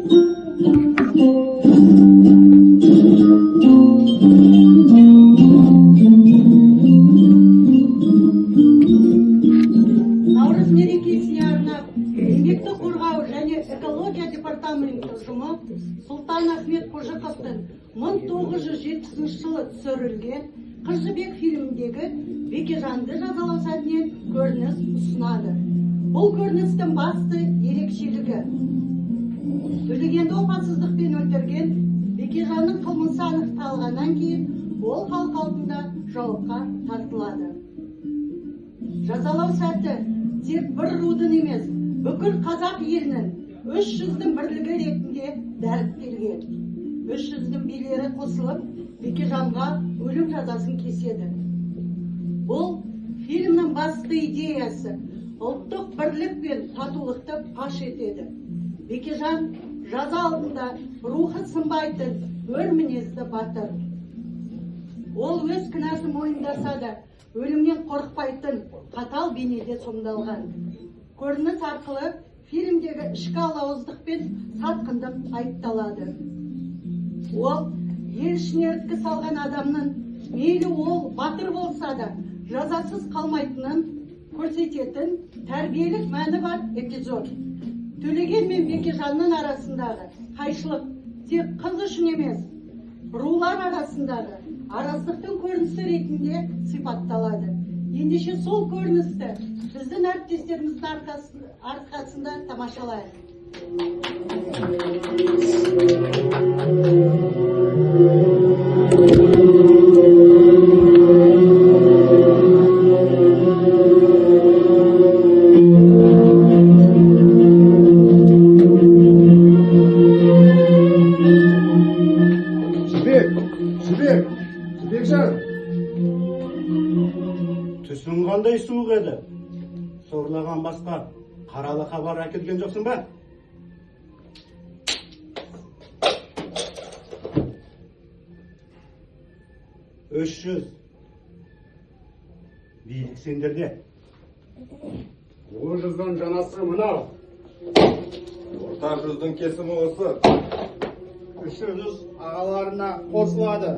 Наурыз мерекесіне арнап еңбекті қорғау және экология департаменті ұжымы Сұлтан Ахмет Қожықовтың 1970 жылы түсірілген Қыз жібек фильміндегі Бекежанды жазалау сәтінен көрініс ұсынады. Бұл көріністің басты ерекшелігі Төлегенді опасыздықпен өлтірген Бекежанның қылмысы анықталғаннан кейін ол халық алдында жауапқа тартылады. Жазалау сәті тек бір рудың емес, бүкіл қазақ елінің 300-дің бірлігі ретінде дәріптелген. 300-дің билері қосылып, Бекежанға өлім жазасын кеседі. Бұл фильмнің басты идеясы ұлттық бірлік пен татулықты паш етеді. Бекежан жаза алдында рухы сынбайтын өр мінезді батыр. Ол өз кінәсін мойындаса да, өлімнен қорықпайтын қатал бейнеде сомдалған. Көрініс арқылы фильмдегі ішкі алауыздық пен сатқындық айыпталады. Ол ел ішіне іріткі салған адамның мейлі ол батыр болса да жазасыз қалмайтынын көрсететін тәрбиелік мәні бар эпизод. Төлеген мен Бекежанның арасындағы қайшылық тек қыз үшін емес, рулар арасындағы араздықтың көрінісі ретінде сипатталады. Ендеше сол көріністі біздің әріптестеріміздің арқасында тамашалайық. Бекжан! Түсің қандай суық еді? Сорлаған басқа қаралы хабар әкелген жоқсың ба? Үш жүз. Билік сендерде. 100-дан жанасы мынау. Орта жүздің кесімі осы. 300 ағаларына қосылады.